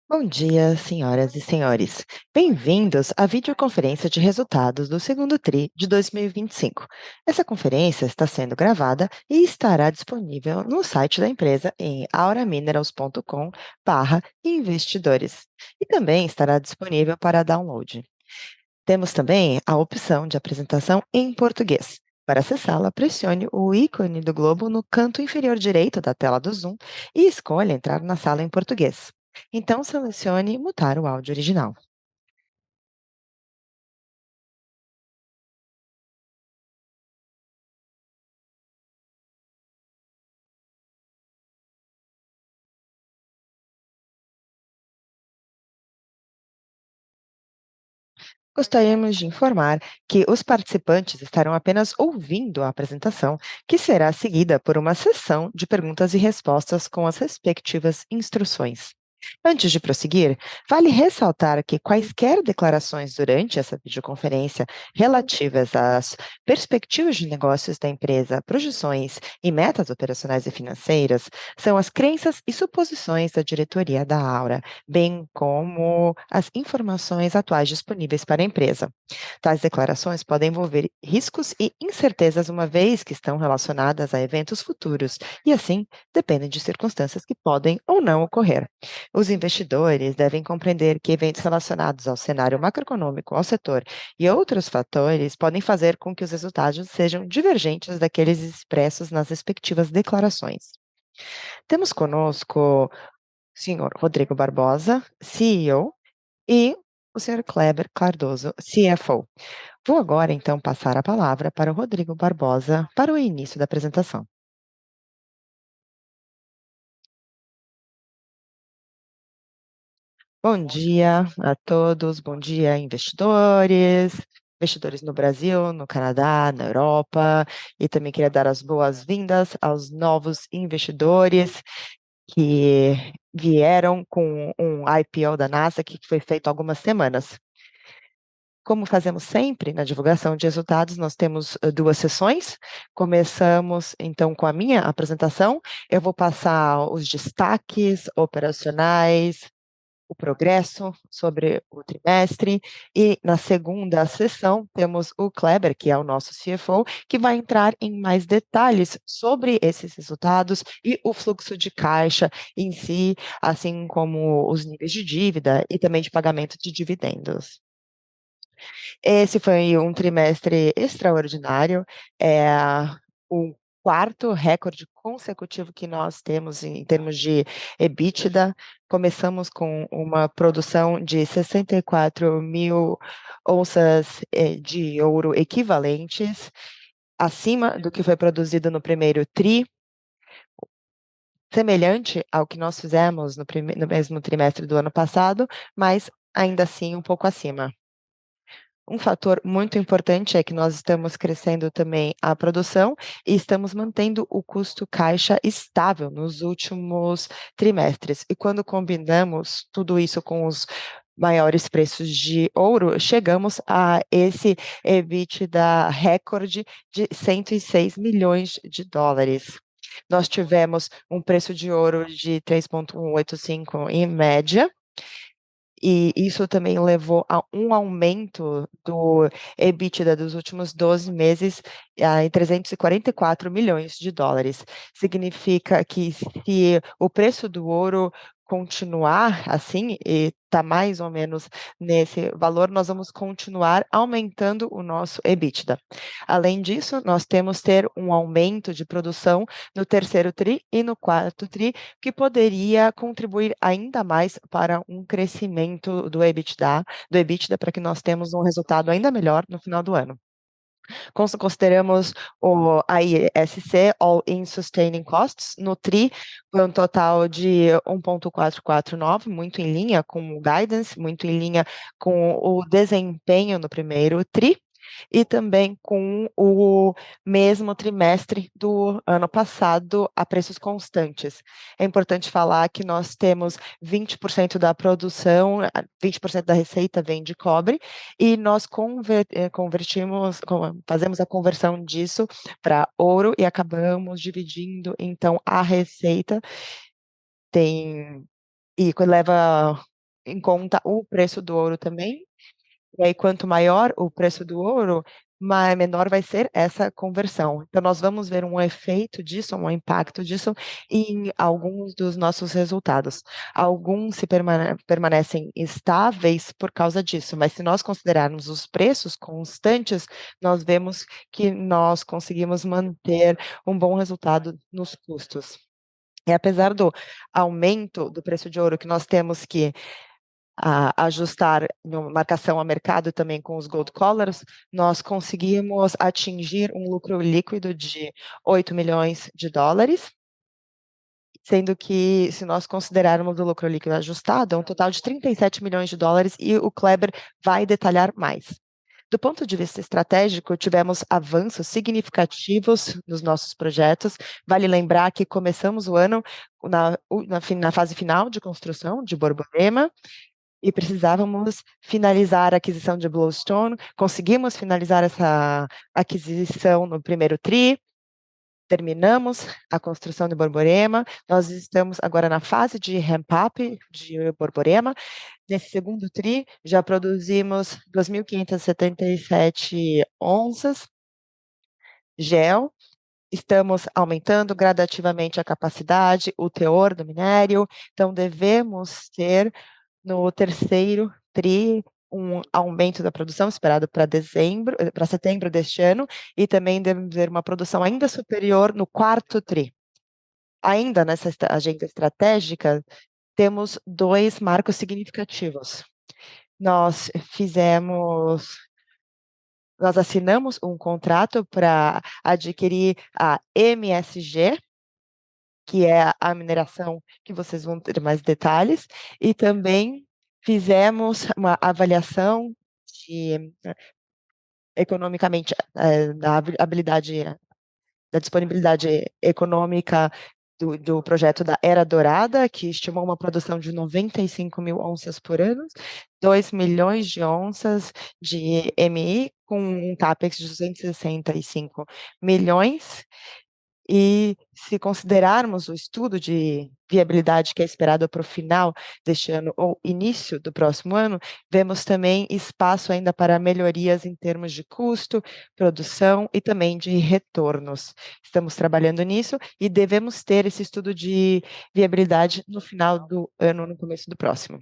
Bom dia, senhoras e senhores. Bem-vindos à videoconferência de resultados do segundo TRI de 2025. Essa conferência está sendo gravada e estará disponível no site da empresa em auraminerals.com/investidores e também estará disponível para download. Temos também a opção de apresentação em português. Para acessá-la, pressione o ícone do globo no canto inferior direito da tela do Zoom e escolha entrar na sala em português. Então, selecione mutar o áudio original. Gostaríamos de informar que os participantes estarão apenas ouvindo a apresentação, que será seguida por uma sessão de perguntas e respostas com as respectivas instruções. Antes de prosseguir, vale ressaltar que quaisquer declarações durante essa videoconferência relativas às perspectivas de negócios da empresa, projeções e metas operacionais e financeiras são as crenças e suposições da diretoria da Aura, bem como as informações atuais disponíveis para a empresa. Tais declarações podem envolver riscos e incertezas, uma vez que estão relacionadas a eventos futuros e, assim, dependem de circunstâncias que podem ou não ocorrer. Os investidores devem compreender que eventos relacionados ao cenário macroeconômico, ao setor e outros fatores podem fazer com que os resultados sejam divergentes daqueles expressos nas respectivas declarações. Temos conosco senhor Rodrigo Barbosa, CEO, e o senhor Kleber Cardoso, CFO. Vou agora, então, passar a palavra para o Rodrigo Barbosa para o início da apresentação. Bom dia a todos, bom dia, investidores no Brasil, no Canadá, na Europa, e também queria dar as boas-vindas aos novos investidores que vieram com um IPO da NASA que foi feito há algumas semanas. Como fazemos sempre na divulgação de resultados, nós temos duas sessões. Começamos então com a minha apresentação. Eu vou passar os destaques operacionais, o progresso sobre o trimestre, e na segunda sessão temos o Kleber, que é o nosso CFO, que vai entrar em mais detalhes sobre esses resultados e o fluxo de caixa em si, assim como os níveis de dívida e também de pagamento de dividendos. Esse foi um trimestre extraordinário, é o quarto recorde consecutivo que nós temos em termos de EBITDA. Começamos com uma produção de 64.000 onças, de ouro equivalentes, acima do que foi produzido no primeiro tri, semelhante ao que nós fizemos no mesmo trimestre do ano passado, mas ainda assim um pouco acima. Um fator muito importante é que nós estamos crescendo também a produção e estamos mantendo o custo caixa estável nos últimos trimestres. E quando combinamos tudo isso com os maiores preços de ouro, chegamos a esse EBITDA recorde de 106 milhões de dólares. Nós tivemos um preço de ouro de 3,185 em média, e isso também levou a um aumento do EBITDA dos últimos 12 meses, em 344 milhões de dólares. Significa que se o preço do ouro continuar assim, e está mais ou menos nesse valor, nós vamos continuar aumentando o nosso EBITDA. Além disso, nós temos ter um aumento de produção no terceiro tri e no quarto tri, que poderia contribuir ainda mais para um crescimento do EBITDA, para que nós temos um resultado ainda melhor no final do ano. Consideramos o AISC, All-in Sustaining Costs, no TRI, foi um total de 1,449, muito em linha com o guidance, muito em linha com o desempenho no primeiro TRI, e também com o mesmo trimestre do ano passado a preços constantes. É importante falar que nós temos 20% da produção, 20% da receita vem de cobre, e nós fazemos a conversão disso para ouro e acabamos dividindo, então, a receita tem e leva em conta o preço do ouro também, e aí quanto maior o preço do ouro, menor vai ser essa conversão. Então nós vamos ver um efeito disso, um impacto disso em alguns dos nossos resultados. Alguns se permanecem estáveis por causa disso, mas se nós considerarmos os preços constantes, nós vemos que nós conseguimos manter um bom resultado nos custos. E apesar do aumento do preço de ouro que nós temos que ajustar no marcação a mercado também com os gold collars, nós conseguimos atingir um lucro líquido de $8 milhões, sendo que, se nós considerarmos o lucro líquido ajustado, é um total de $37 milhões, e o Kleber vai detalhar mais. Do ponto de vista estratégico, tivemos avanços significativos nos nossos projetos. Vale lembrar que começamos o ano na fase final de construção de Borborema, e precisávamos finalizar a aquisição de Bluestone. Conseguimos finalizar essa aquisição no primeiro tri, terminamos a construção de Borborema, nós estamos agora na fase de ramp-up de Borborema. Nesse segundo tri, já produzimos 2.577 onças gel. Estamos aumentando gradativamente a capacidade, o teor do minério, então devemos ter no terceiro tri, um aumento da produção esperado para setembro deste ano, e também devemos ver uma produção ainda superior no quarto tri. Ainda nessa agenda estratégica, temos 2 marcos significativos. Nós assinamos um contrato para adquirir a MSG, que é a mineração, que vocês vão ter mais detalhes, e também fizemos uma avaliação de, economicamente, da habilidade, da disponibilidade econômica do projeto da Era Dourada, que estimou uma produção de 95.000 onças por ano, 2 milhões de onças de MI, com um CAPEX de 265 milhões. E, se considerarmos o estudo de viabilidade que é esperado para o final deste ano ou início do próximo ano, vemos também espaço ainda para melhorias em termos de custo, produção e também de retornos. Estamos trabalhando nisso e devemos ter esse estudo de viabilidade no final do ano, no começo do próximo.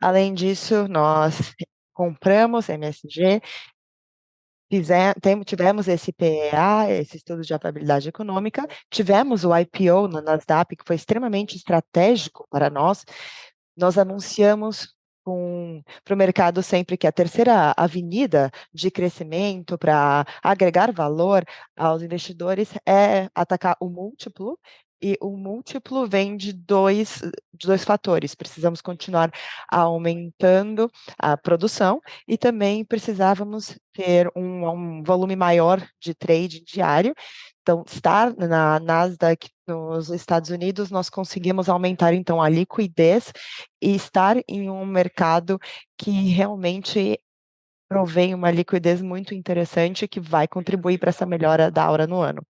Além disso, nós compramos MSG. Tivemos esse PEA, esse estudo de aplicabilidade econômica, tivemos o IPO na Nasdaq, que foi extremamente estratégico para nós. Nós anunciamos para o mercado sempre que a terceira avenida de crescimento para agregar valor aos investidores é atacar o múltiplo, e o múltiplo vem de dois fatores. Precisamos continuar aumentando a produção, e também precisávamos ter um volume maior de trade diário. Então, estar na Nasdaq nos Estados Unidos, nós conseguimos aumentar então a liquidez e estar em um mercado que realmente provém uma liquidez muito interessante, que vai contribuir para essa melhora da Aura no ano.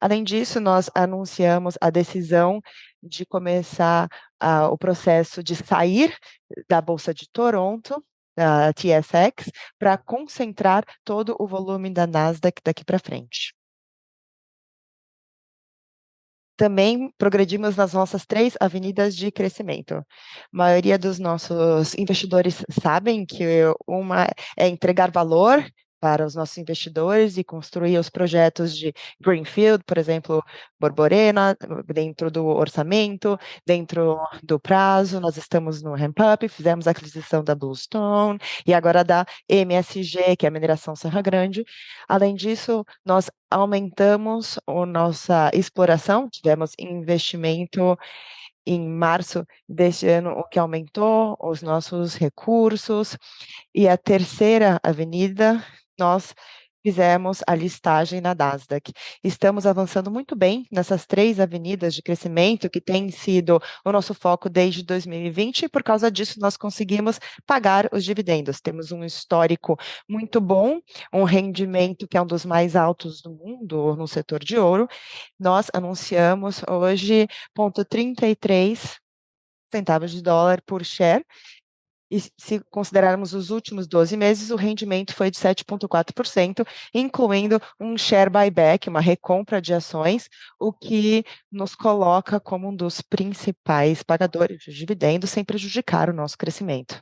Além disso, nós anunciamos a decisão de começar o processo de sair da Bolsa de Toronto, da TSX, para concentrar todo o volume da Nasdaq daqui para frente. Também progredimos nas nossas 3 avenidas de crescimento. A maioria dos nossos investidores sabem que uma é entregar valor para os nossos investidores e construir os projetos de greenfield, por exemplo, Borborema, dentro do orçamento, dentro do prazo. Nós estamos no ramp-up, fizemos a aquisição da Bluestone e agora da MSG, que é a mineração Serra Grande. Além disso, nós aumentamos a nossa exploração, tivemos investimento em março deste ano, o que aumentou os nossos recursos. E a terceira avenida, nós fizemos a listagem na Nasdaq. Estamos avançando muito bem nessas 3 avenidas de crescimento, que tem sido o nosso foco desde 2020, e por causa disso nós conseguimos pagar os dividendos. Temos um histórico muito bom, um rendimento que é um dos mais altos do mundo no setor de ouro. Nós anunciamos hoje 0,33 centavos de dólar por share, e se considerarmos os últimos 12 meses, o rendimento foi de 7,4%, incluindo um share buyback, uma recompra de ações, o que nos coloca como um dos principais pagadores de dividendos, sem prejudicar o nosso crescimento.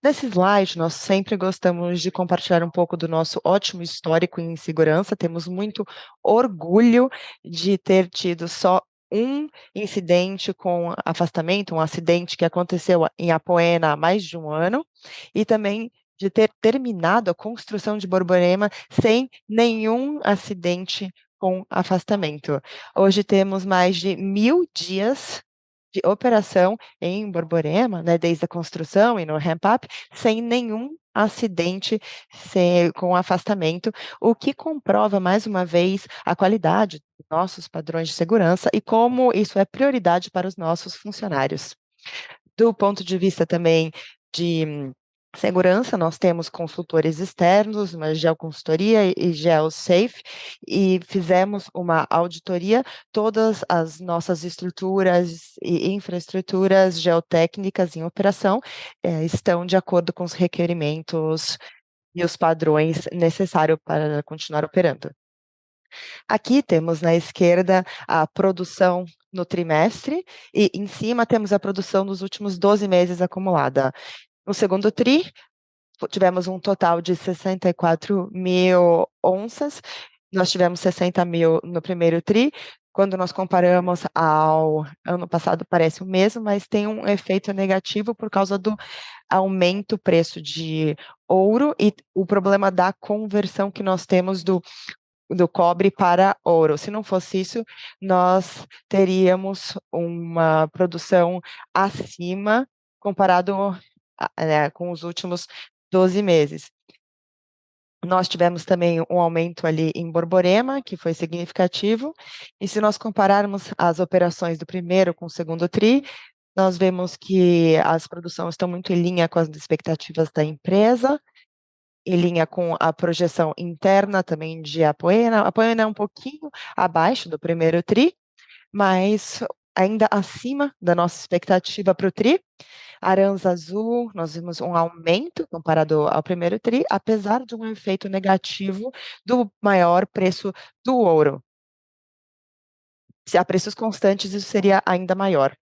Nesse slide, nós sempre gostamos de compartilhar um pouco do nosso ótimo histórico em segurança. Temos muito orgulho de ter tido só um incidente com afastamento, um acidente que aconteceu em Apoena há mais de um ano, e também de ter terminado a construção de Borborema sem nenhum acidente com afastamento. Hoje temos mais de 1.000 dias de operação em Borborema, né, desde a construção e no ramp-up, sem nenhum acidente com afastamento, o que comprova mais uma vez a qualidade dos nossos padrões de segurança e como isso é prioridade para os nossos funcionários. Do ponto de vista também de segurança, nós temos consultores externos, uma geoconsultoria e GeoSafe, e fizemos uma auditoria. Todas as nossas estruturas e infraestruturas geotécnicas em operação estão de acordo com os requerimentos e os padrões necessários para continuar operando. Aqui temos na esquerda a produção no trimestre e em cima temos a produção dos últimos 12 meses acumulada. No segundo TRI, tivemos um total de 64 mil onças, nós tivemos 60 mil no primeiro TRI. Quando nós comparamos ao ano passado, parece o mesmo, mas tem um efeito negativo por causa do aumento do preço de ouro e o problema da conversão que nós temos do cobre para ouro. Se não fosse isso, nós teríamos uma produção acima comparado né, com os últimos 12 meses. Nós tivemos também um aumento ali em Borborema, que foi significativo, e se nós compararmos as operações do primeiro com o segundo TRI, nós vemos que as produções estão muito em linha com as expectativas da empresa, em linha com a projeção interna também de Apoena. Apoena é um pouquinho abaixo do primeiro TRI, mas ainda acima da nossa expectativa para o TRI. Aranzazu, nós vimos um aumento comparado ao primeiro TRI, apesar de um efeito negativo do maior preço do ouro. Se a preços constantes, isso seria ainda maior.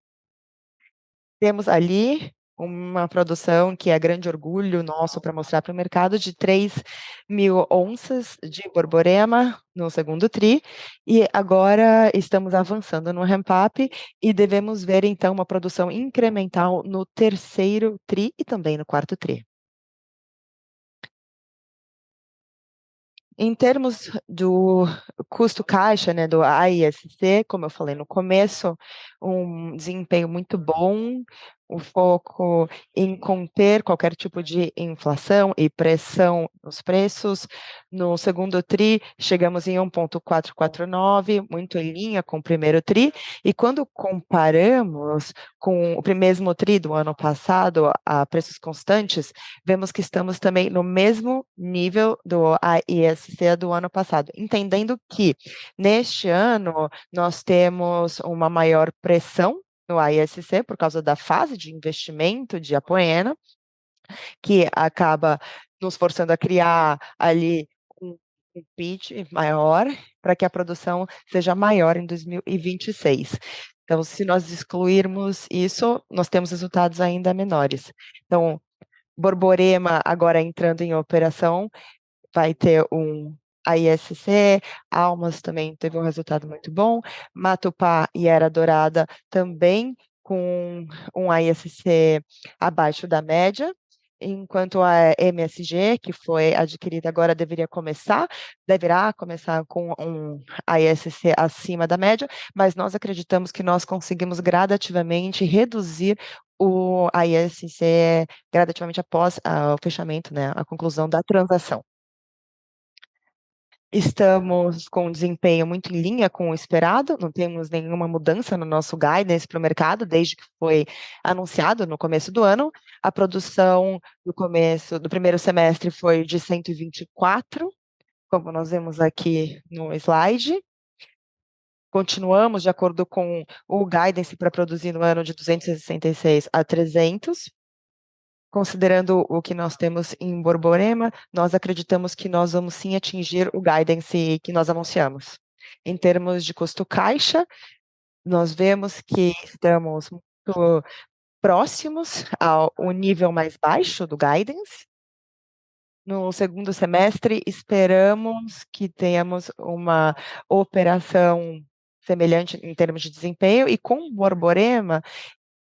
Temos ali uma produção que é grande orgulho nosso para mostrar para o mercado, de 3.000 onças de Borborema no segundo TRI, e agora estamos avançando no ramp-up e devemos ver, então, uma produção incremental no terceiro TRI e também no quarto TRI. Em termos do custo caixa, né, do AISC, como eu falei no começo, um desempenho muito bom, o foco em conter qualquer tipo de inflação e pressão nos preços. No segundo TRI, chegamos em 1,449, muito em linha com o primeiro TRI, e quando comparamos com o mesmo TRI do ano passado, a preços constantes, vemos que estamos também no mesmo nível do AISC do ano passado, entendendo que neste ano nós temos uma maior pressão no AISC por causa da fase de investimento de Apoena, que acaba nos forçando a criar ali um pitch maior para que a produção seja maior em 2026. Então, se nós excluirmos isso, nós temos resultados ainda menores. Então, Borborema agora entrando em operação, vai ter um AISC, Almas também teve um resultado muito bom, Matupá e Era Dourada também com um AISC abaixo da média, enquanto a MSG, que foi adquirida agora, deverá começar com um AISC acima da média, mas nós acreditamos que nós conseguimos gradativamente reduzir o AISC gradativamente após o fechamento, né, a conclusão da transação. Estamos com um desempenho muito em linha com o esperado, não temos nenhuma mudança no nosso guidance para o mercado desde que foi anunciado no começo do ano. A produção do começo do primeiro semestre foi de 124, como nós vemos aqui no slide. Continuamos de acordo com o guidance para produzir no ano de 266 a 300. Considerando o que nós temos em Borborema, nós acreditamos que nós vamos sim atingir o guidance que nós anunciamos. Em termos de custo caixa, nós vemos que estamos muito próximos ao nível mais baixo do guidance. No segundo semestre, esperamos que tenhamos uma operação semelhante em termos de desempenho, e com Borborema,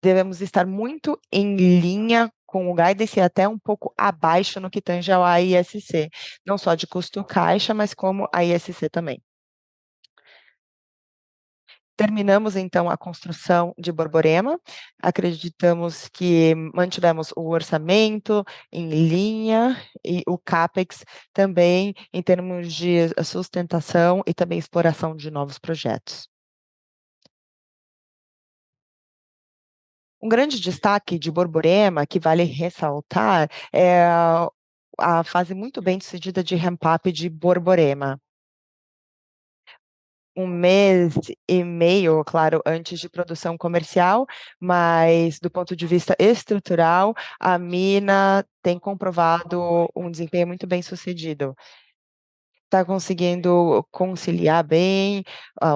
devemos estar muito em linha com o guidance e até um pouco abaixo no que tange ao AISC, não só de custo caixa, mas como AISC também. Terminamos então a construção de Borborema, acreditamos que mantivemos o orçamento em linha e o CAPEX também em termos de sustentação e também exploração de novos projetos. Um grande destaque de Borborema, que vale ressaltar, é a fase muito bem-sucedida de ramp-up de Borborema. 1 mês e meio, claro, antes de produção comercial, mas do ponto de vista estrutural, a mina tem comprovado um desempenho muito bem-sucedido. Está conseguindo conciliar bem,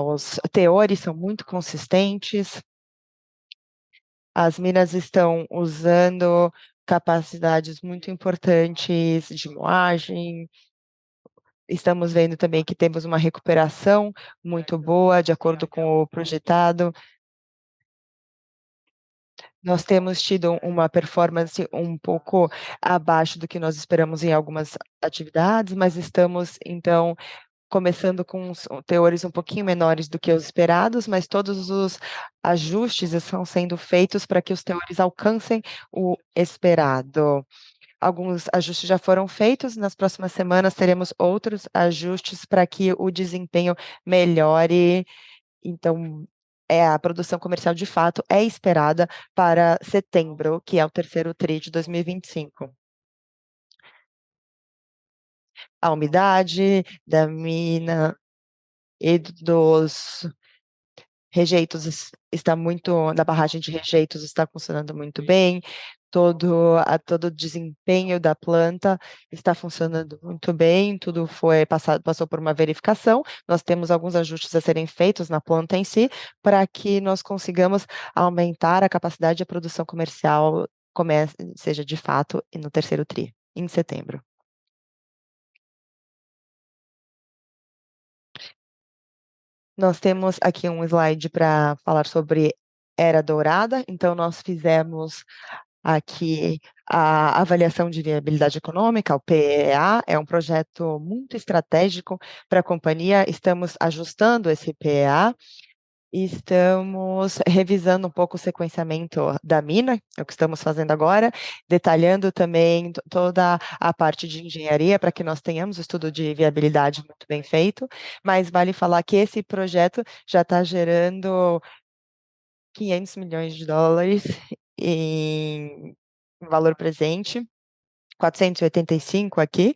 os teores são muito consistentes, as minas estão usando capacidades muito importantes de moagem. Estamos vendo também que temos uma recuperação muito boa, de acordo com o projetado. Nós temos tido uma performance um pouco abaixo do que nós esperamos em algumas atividades, mas estamos, então, começando com os teores um pouquinho menores do que os esperados, mas todos os ajustes estão sendo feitos para que os teores alcancem o esperado. Alguns ajustes já foram feitos, nas próximas semanas teremos outros ajustes para que o desempenho melhore. Então, a produção comercial de fato é esperada para setembro, que é o terceiro tri de 2025. A umidade da mina e dos rejeitos está muito da barragem de rejeitos está funcionando muito bem, todo o desempenho da planta está funcionando muito bem, tudo passou por uma verificação. Nós temos alguns ajustes a serem feitos na planta em si, para que nós consigamos aumentar a capacidade de produção comercial, seja de fato no terceiro tri, em setembro. Nós temos aqui um slide para falar sobre Era Dourada, então nós fizemos aqui a avaliação de viabilidade econômica, o PEA, é um projeto muito estratégico para a companhia, estamos ajustando esse PEA, estamos revisando um pouco o sequenciamento da mina, é o que estamos fazendo agora, detalhando também toda a parte de engenharia para que nós tenhamos o estudo de viabilidade muito bem feito, mas vale falar que esse projeto já está gerando 500 milhões de dólares em valor presente, 485 aqui,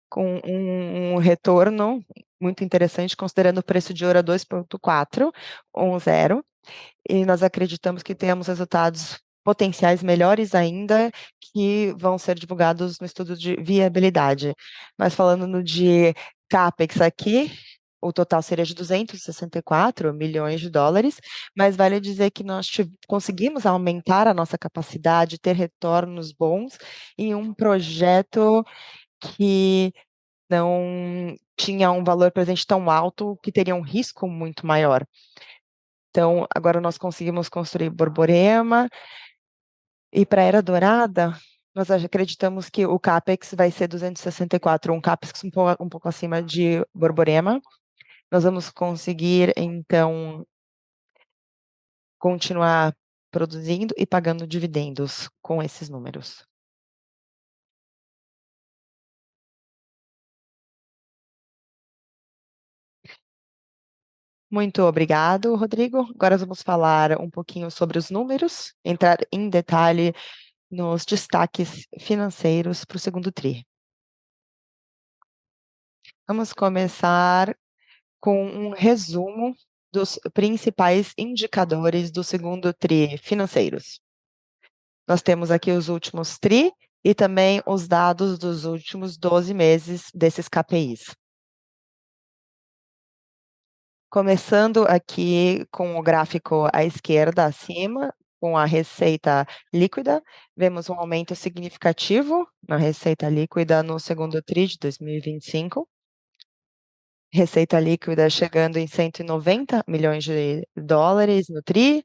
com um retorno muito interessante, considerando o preço de ouro a 2,410, e nós acreditamos que temos resultados potenciais melhores ainda, que vão ser divulgados no estudo de viabilidade. Mas falando no de CAPEX aqui, o total seria de 264 milhões de dólares, mas vale dizer que nós conseguimos aumentar a nossa capacidade, ter retornos bons em um projeto que não tinha um valor presente tão alto, que teria um risco muito maior. Então, agora nós conseguimos construir Borborema, e para a Era Dourada, nós acreditamos que o CAPEX vai ser 264, um CAPEX um pouco acima de Borborema. Nós vamos conseguir, então, continuar produzindo e pagando dividendos com esses números. Muito obrigado, Rodrigo. Agora vamos falar um pouquinho sobre os números, entrar em detalhe nos destaques financeiros para o segundo tri. Vamos começar com um resumo dos principais indicadores do segundo tri financeiros. Nós temos aqui os últimos tri e também os dados dos últimos 12 meses desses KPIs. Começando aqui com o gráfico à esquerda, acima, com a receita líquida, vemos um aumento significativo na receita líquida no segundo tri de 2025. Receita líquida chegando em US$ 190 milhões no tri,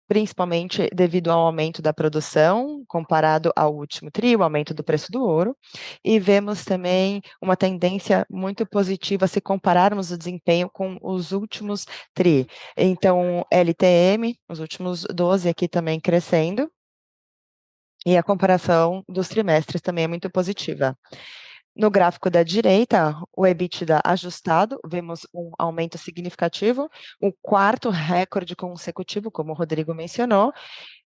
principalmente devido ao aumento da produção, comparado ao último tri, o aumento do preço do ouro, e vemos também uma tendência muito positiva se compararmos o desempenho com os últimos tri. Então, LTM, os últimos 12 aqui também crescendo, e a comparação dos trimestres também é muito positiva. No gráfico da direita, o EBITDA ajustado, vemos um aumento significativo, o quarto recorde consecutivo, como o Rodrigo mencionou.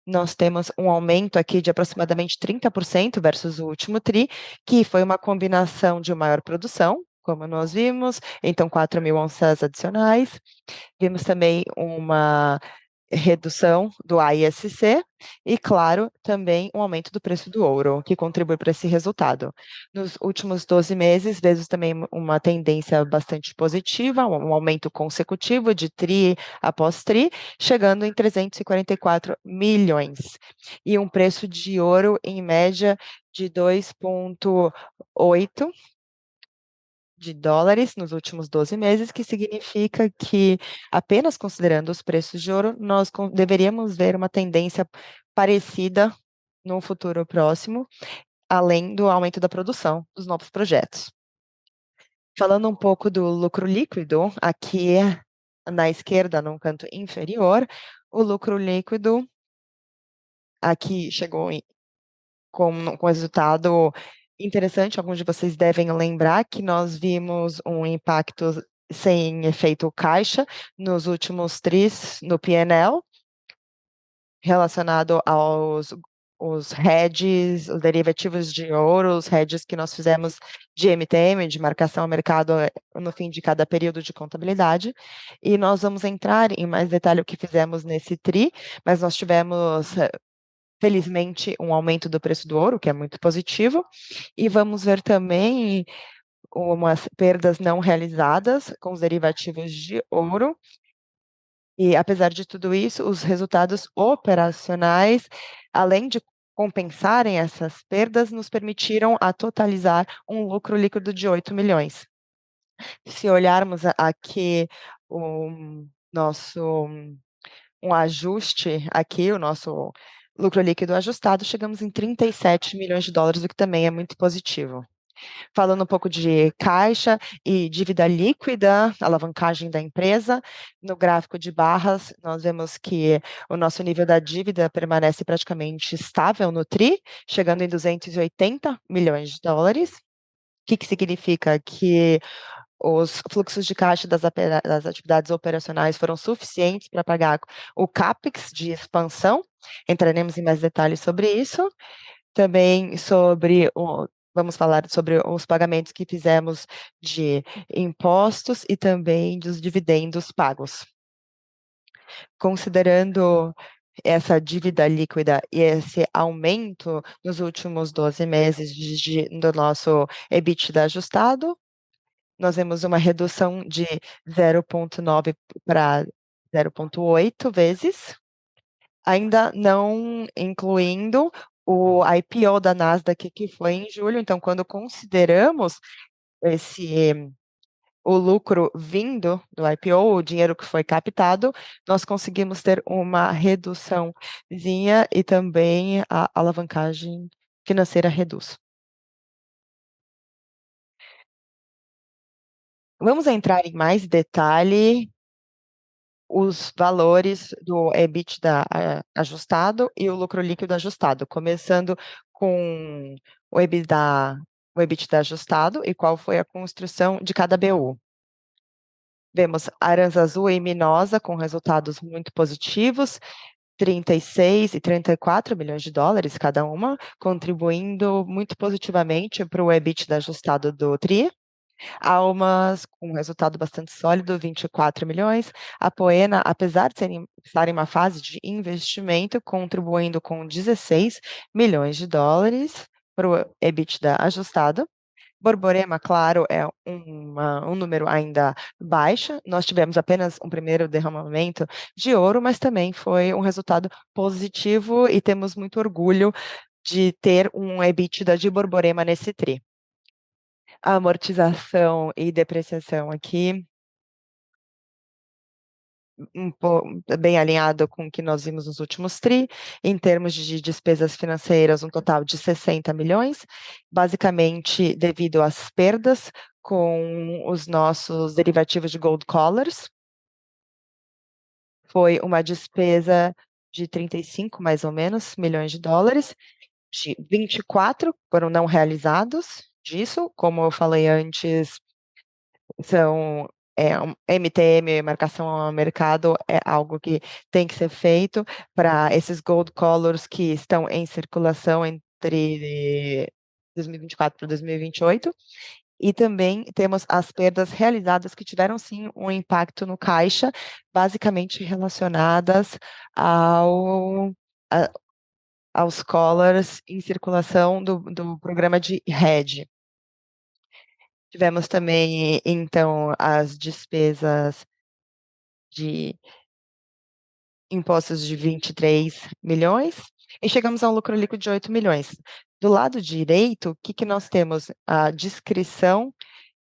Nós temos um aumento aqui de aproximadamente 30% versus o último tri, que foi uma combinação de maior produção, como nós vimos, então 4.000 onças adicionais. Vimos também uma redução do AISC e, claro, também um aumento do preço do ouro, que contribui para esse resultado. Nos últimos 12 meses, vemos também uma tendência bastante positiva, um aumento consecutivo de tri após tri, chegando em 344 milhões, e um preço de ouro, em média, de 2,8 de dólares nos últimos 12 meses, que significa que, apenas considerando os preços de ouro, nós deveríamos ver uma tendência parecida no futuro próximo, além do aumento da produção dos novos projetos. Falando um pouco do lucro líquido, aqui na esquerda, no canto inferior, o lucro líquido aqui chegou com resultado interessante. Alguns de vocês devem lembrar que nós vimos um impacto sem efeito caixa nos últimos tris no P&L, relacionado aos os hedges, os derivativos de ouro, os hedges que nós fizemos de MTM, de marcação ao mercado, no fim de cada período de contabilidade. E nós vamos entrar em mais detalhe o que fizemos nesse tri, mas nós tivemos, felizmente, um aumento do preço do ouro, que é muito positivo, e vamos ver também umas perdas não realizadas com os derivativos de ouro. E, apesar de tudo isso, os resultados operacionais, além de compensarem essas perdas, nos permitiram a totalizar um lucro líquido de 8 milhões. Se olharmos aqui o nosso um ajuste aqui, o nosso lucro líquido ajustado, chegamos em US$ 37 milhões, o que também é muito positivo. Falando um pouco de caixa e dívida líquida, alavancagem da empresa, no gráfico de barras, nós vemos que o nosso nível da dívida permanece praticamente estável no tri, chegando em US$ 280 milhões. O que significa? Que os fluxos de caixa das atividades operacionais foram suficientes para pagar o CAPEX de expansão. Entraremos em mais detalhes sobre isso. Também vamos falar sobre os pagamentos que fizemos de impostos e também dos dividendos pagos. Considerando essa dívida líquida e esse aumento nos últimos 12 meses do nosso EBITDA ajustado, nós vemos uma redução de 0,9 para 0,8 vezes, ainda não incluindo o IPO da Nasdaq, que foi em julho. Então, quando consideramos o lucro vindo do IPO, o dinheiro que foi captado, nós conseguimos ter uma reduçãozinha e também a alavancagem financeira reduz. Vamos entrar em mais detalhe os valores do EBITDA ajustado e o lucro líquido ajustado, começando com o EBITDA ajustado e qual foi a construção de cada BU. Vemos Aranzazu e Minosa com resultados muito positivos, 36 e 34 milhões de dólares cada uma, contribuindo muito positivamente para o EBITDA ajustado do TRI. Almas com resultado bastante sólido, 24 milhões. A Poena, apesar de estar em uma fase de investimento, contribuindo com US$ 16 milhões para o EBITDA ajustado. Borborema, claro, é um número ainda baixo. Nós tivemos apenas um primeiro derramamento de ouro, mas também foi um resultado positivo e temos muito orgulho de ter um EBITDA de Borborema nesse tri. A amortização e depreciação aqui, bem alinhado com o que nós vimos nos últimos tri. Em termos de despesas financeiras, um total de 60 milhões, basicamente devido às perdas com os nossos derivativos de gold collars. Foi uma despesa de 35, mais ou menos, milhões de dólares, de 24 foram não realizados disso, como eu falei antes. São MTM, marcação ao mercado, é algo que tem que ser feito para esses gold collars que estão em circulação entre 2024 para 2028. E também temos as perdas realizadas que tiveram sim um impacto no caixa, basicamente relacionadas ao, a- aos collars em circulação do programa de hedge. Tivemos também, então, as despesas de impostos de 23 milhões e chegamos a um lucro líquido de 8 milhões. Do lado direito, o que que nós temos? A descrição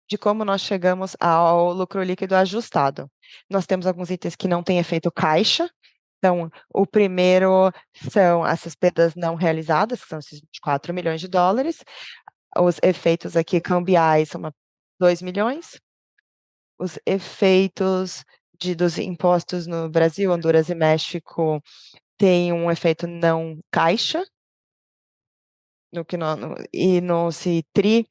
de como nós chegamos ao lucro líquido ajustado. Nós temos alguns itens que não têm efeito caixa. Então, o primeiro são essas perdas não realizadas, que são esses 24 milhões de dólares. Os efeitos aqui cambiais são 2 milhões. Os efeitos dos impostos no Brasil, Honduras e México têm um efeito não caixa. E no CITRI,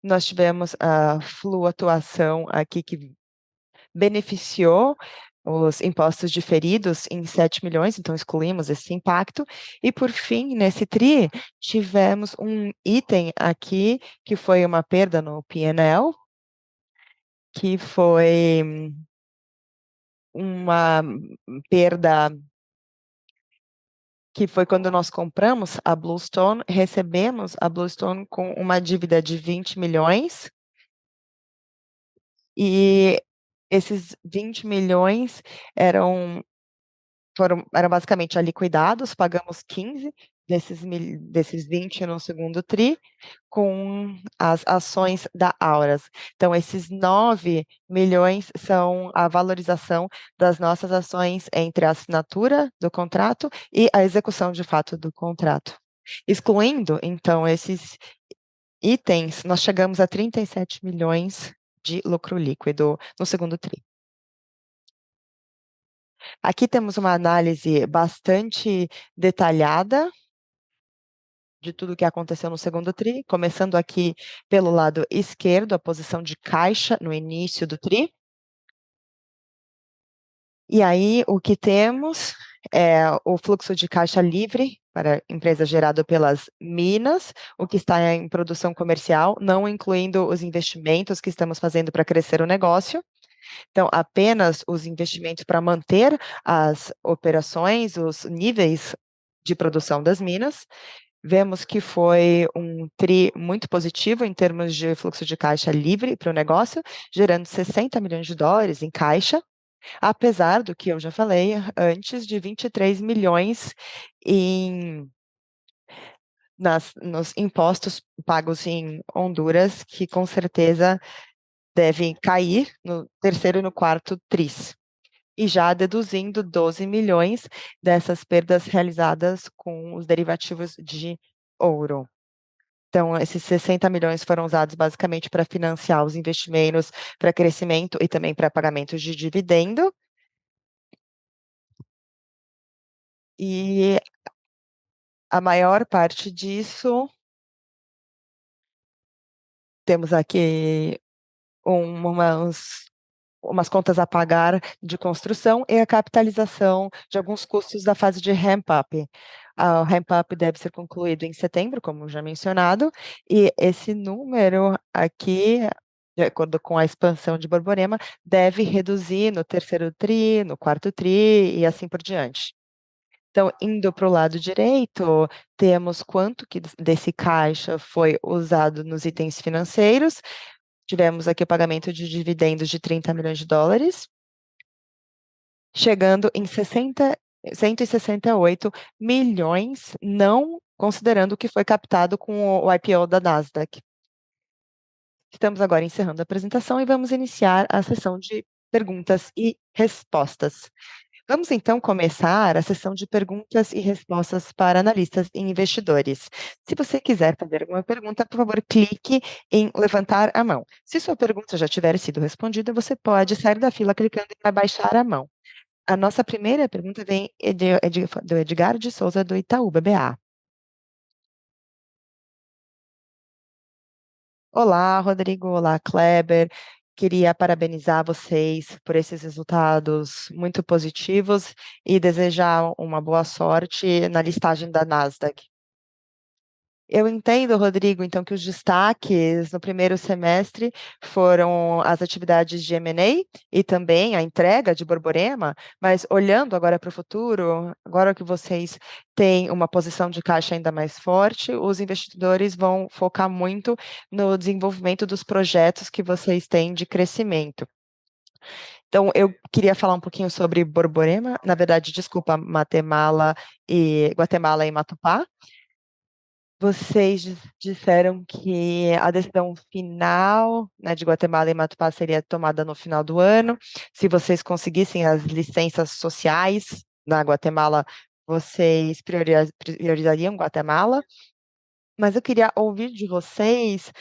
nós tivemos a flutuação aqui que beneficiou os impostos diferidos em 7 milhões, então excluímos esse impacto. E, por fim, nesse TRI, tivemos um item aqui que foi uma perda no P&L, que foi uma perda que foi quando nós compramos a Bluestone, recebemos a Bluestone com uma dívida de 20 milhões, e esses 20 milhões eram eram basicamente liquidados, pagamos 15 desses 20 no segundo tri, com as ações da Auras. Então, esses 9 milhões são a valorização das nossas ações entre a assinatura do contrato e a execução de fato do contrato. Excluindo, então, esses itens, nós chegamos a 37 milhões de lucro líquido no segundo tri. Aqui temos uma análise bastante detalhada de tudo o que aconteceu no segundo tri, começando aqui pelo lado esquerdo, a posição de caixa no início do tri. E aí, o que temos é o fluxo de caixa livre para a empresa gerado pelas minas, o que está em produção comercial, não incluindo os investimentos que estamos fazendo para crescer o negócio. Então, apenas os investimentos para manter as operações, os níveis de produção das minas. Vemos que foi um tri muito positivo em termos de fluxo de caixa livre para o negócio, gerando 60 milhões de dólares em caixa, apesar do que eu já falei antes, de 23 milhões em nos impostos pagos em Honduras, que com certeza devem cair no terceiro e no quarto tris. E já deduzindo 12 milhões dessas perdas realizadas com os derivativos de ouro. Então, esses 60 milhões foram usados basicamente para financiar os investimentos para crescimento e também para pagamentos de dividendo. E a maior parte disso, temos aqui umas contas a pagar de construção e a capitalização de alguns custos da fase de ramp-up. O ramp-up deve ser concluído em setembro, como já mencionado, e esse número aqui de acordo com a expansão de Borborema, deve reduzir no terceiro tri, no quarto tri e assim por diante. Então, indo para o lado direito, temos quanto que desse caixa foi usado nos itens financeiros. Tivemos aqui o pagamento de dividendos de US$ 30 milhões, chegando em 168 milhões, não considerando o que foi captado com o IPO da Nasdaq. Estamos agora encerrando a apresentação e vamos iniciar a sessão de perguntas e respostas. Vamos então começar a sessão de perguntas e respostas para analistas e investidores. Se você quiser fazer alguma pergunta, por favor, clique em levantar a mão. Se sua pergunta já tiver sido respondida, você pode sair da fila clicando em abaixar a mão. A nossa primeira pergunta vem do Edgar de Souza, do Itaú BBA. Olá, Rodrigo. Olá, Kleber. Queria parabenizar vocês por esses resultados muito positivos e desejar uma boa sorte na listagem da Nasdaq. Eu entendo, Rodrigo, então, que os destaques no primeiro semestre foram as atividades de M&A e também a entrega de Borborema, mas olhando agora para o futuro, agora que vocês têm uma posição de caixa ainda mais forte, os investidores vão focar muito no desenvolvimento dos projetos que vocês têm de crescimento. Então, eu queria falar um pouquinho sobre Borborema, na verdade, desculpa, Guatemala e Matupá. Vocês disseram que a decisão final, né, de Guatemala e Matupá seria tomada no final do ano. Se vocês conseguissem as licenças sociais na Guatemala, vocês priorizariam Guatemala? Mas eu queria ouvir de vocês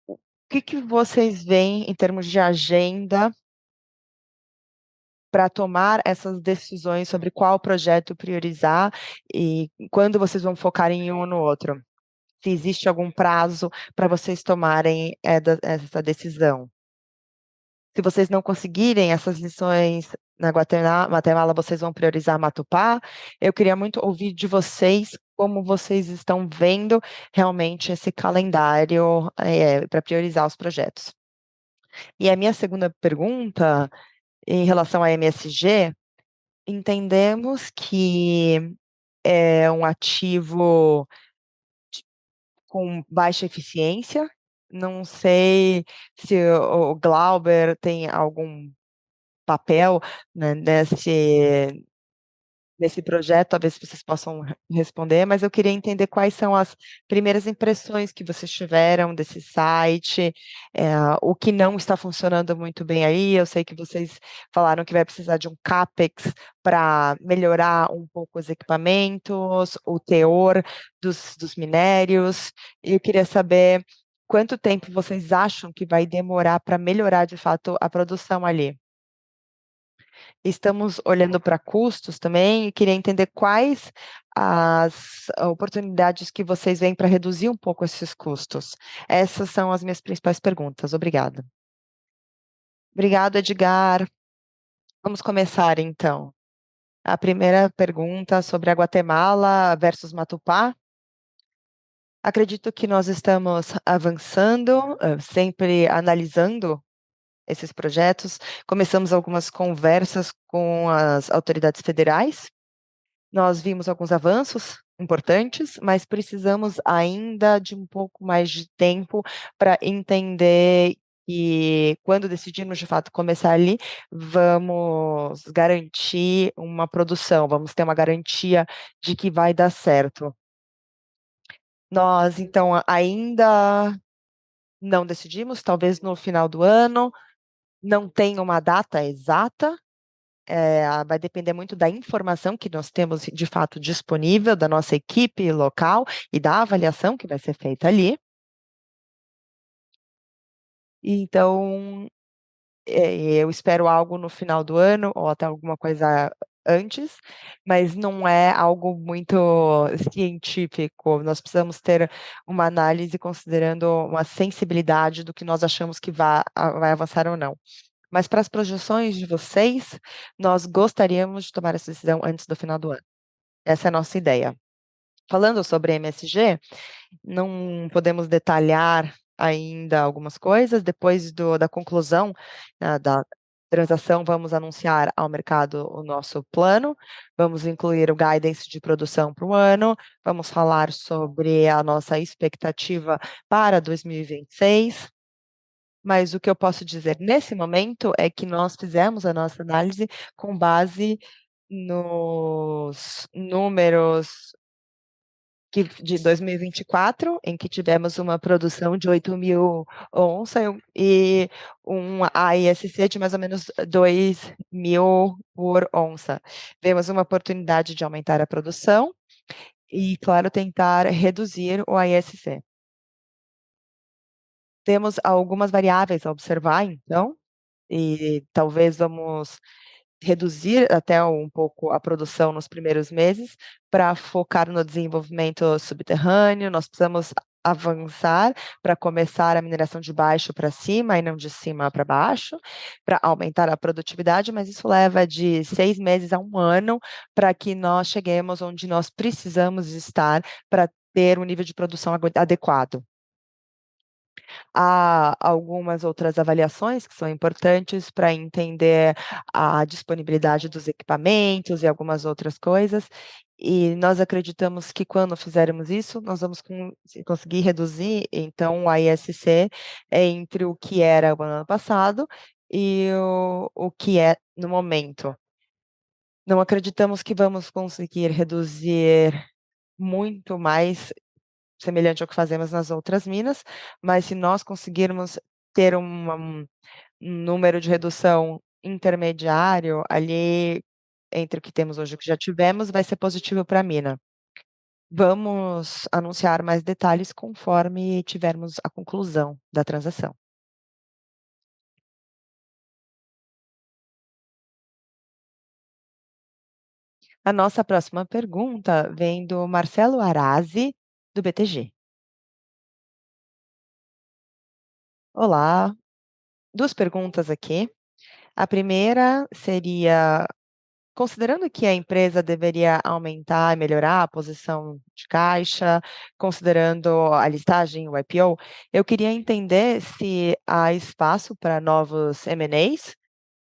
o que vocês veem em termos de agenda para tomar essas decisões sobre qual projeto priorizar e quando vocês vão focar em um ou no outro. Se existe algum prazo para vocês tomarem essa decisão. Se vocês não conseguirem essas lições na Guatemala, vocês vão priorizar Matupá. Eu queria muito ouvir de vocês como vocês estão vendo realmente esse calendário para priorizar os projetos. E a minha segunda pergunta, em relação à MSG, entendemos que é um ativo com baixa eficiência. Não sei se o Glauber tem algum papel, né, nesse projeto, talvez vocês possam responder, mas eu queria entender quais são as primeiras impressões que vocês tiveram desse site, o que não está funcionando muito bem aí. Eu sei que vocês falaram que vai precisar de um CAPEX para melhorar um pouco os equipamentos, o teor dos minérios, e eu queria saber quanto tempo vocês acham que vai demorar para melhorar de fato a produção ali. Estamos olhando para custos também e queria entender quais as oportunidades que vocês veem para reduzir um pouco esses custos. Essas são as minhas principais perguntas. Obrigada. Obrigado, Edgar. Vamos começar, então. A primeira pergunta sobre a Guatemala versus Matupá. Acredito que nós estamos avançando, sempre analisando esses projetos. Começamos algumas conversas com as autoridades federais. Nós vimos alguns avanços importantes, mas precisamos ainda de um pouco mais de tempo para entender que, quando decidirmos de fato começar ali, vamos garantir uma produção, vamos ter uma garantia de que vai dar certo. Nós, então, ainda não decidimos, talvez no final do ano, não tem uma data exata. Vai depender muito da informação que nós temos de fato disponível, da nossa equipe local e da avaliação que vai ser feita ali. Então, eu espero algo no final do ano ou até alguma coisa antes, mas não é algo muito científico. Nós precisamos ter uma análise considerando uma sensibilidade do que nós achamos que vai avançar ou não. Mas para as projeções de vocês, nós gostaríamos de tomar essa decisão antes do final do ano. Essa é a nossa ideia. Falando sobre MSG, não podemos detalhar ainda algumas coisas, depois da conclusão, da transação, vamos anunciar ao mercado o nosso plano, vamos incluir o guidance de produção para o ano, vamos falar sobre a nossa expectativa para 2026. Mas o que eu posso dizer nesse momento é que nós fizemos a nossa análise com base nos números de 2024, em que tivemos uma produção de 8.000 onça e um AISC de mais ou menos 2.000 por onça. Vemos uma oportunidade de aumentar a produção e, claro, tentar reduzir o AISC. Temos algumas variáveis a observar, então, e talvez vamos reduzir até um pouco a produção nos primeiros meses, para focar no desenvolvimento subterrâneo. Nós precisamos avançar para começar a mineração de baixo para cima e não de cima para baixo, para aumentar a produtividade, mas isso leva de 6 meses a 1 ano para que nós cheguemos onde nós precisamos estar para ter um nível de produção adequado. Há algumas outras avaliações que são importantes para entender a disponibilidade dos equipamentos e algumas outras coisas, e nós acreditamos que quando fizermos isso, nós vamos conseguir reduzir, então, o AISC entre o que era o ano passado e o que é no momento. Não acreditamos que vamos conseguir reduzir muito mais semelhante ao que fazemos nas outras minas, mas se nós conseguirmos ter um número de redução intermediário ali entre o que temos hoje e o que já tivemos, vai ser positivo para a mina. Vamos anunciar mais detalhes conforme tivermos a conclusão da transação. A nossa próxima pergunta vem do Marcelo Arazi, do BTG. Olá, 2 perguntas aqui. A primeira seria: considerando que a empresa deveria aumentar e melhorar a posição de caixa, considerando a listagem, o IPO, eu queria entender se há espaço para novos M&As,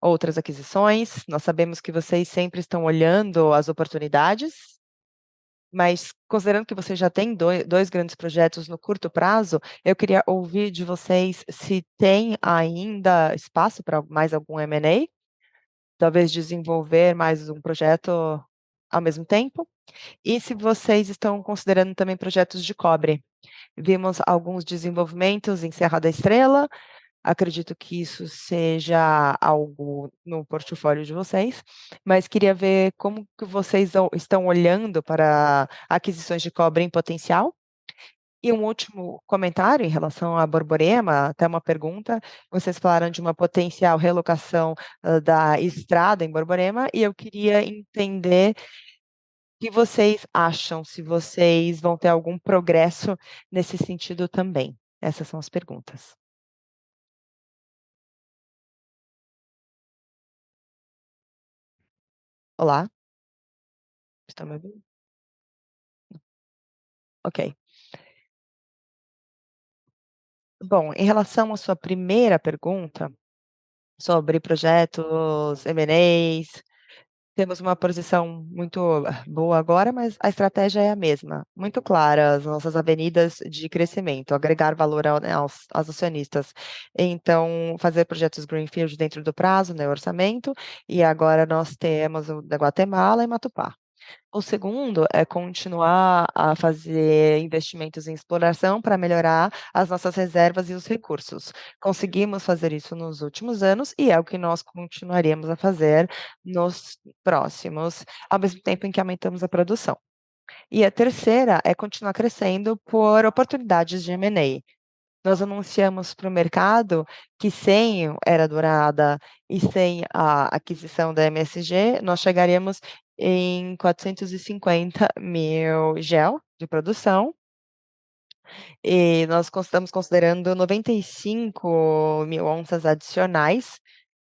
outras aquisições. Nós sabemos que vocês sempre estão olhando as oportunidades, mas considerando que você já tem 2 grandes projetos no curto prazo, eu queria ouvir de vocês se tem ainda espaço para mais algum M&A. Talvez desenvolver mais um projeto ao mesmo tempo. E se vocês estão considerando também projetos de cobre. Vimos alguns desenvolvimentos em Serra da Estrela, acredito que isso seja algo no portfólio de vocês, mas queria ver como que vocês estão olhando para aquisições de cobre em potencial. E um último comentário em relação à Borborema, até uma pergunta, vocês falaram de uma potencial relocação, da estrada em Borborema, e eu queria entender o que vocês acham, se vocês vão ter algum progresso nesse sentido também. Essas são as perguntas. Olá, estão me ouvindo? Ok. Bom, em relação à sua primeira pergunta, sobre projetos, M&As, temos uma posição muito boa agora, mas a estratégia é a mesma, muito clara, as nossas avenidas de crescimento, agregar valor aos acionistas. Então, fazer projetos greenfield dentro do prazo, né, orçamento, e agora nós temos o da Guatemala e Matupá. O segundo é continuar a fazer investimentos em exploração para melhorar as nossas reservas e os recursos. Conseguimos fazer isso nos últimos anos e é o que nós continuaremos a fazer nos próximos, ao mesmo tempo em que aumentamos a produção. E a terceira é continuar crescendo por oportunidades de M&A. Nós anunciamos para o mercado que sem Era Dourada e sem a aquisição da MSG, nós chegaríamos em 450.000 GEL de produção, e nós estamos considerando 95.000 onças adicionais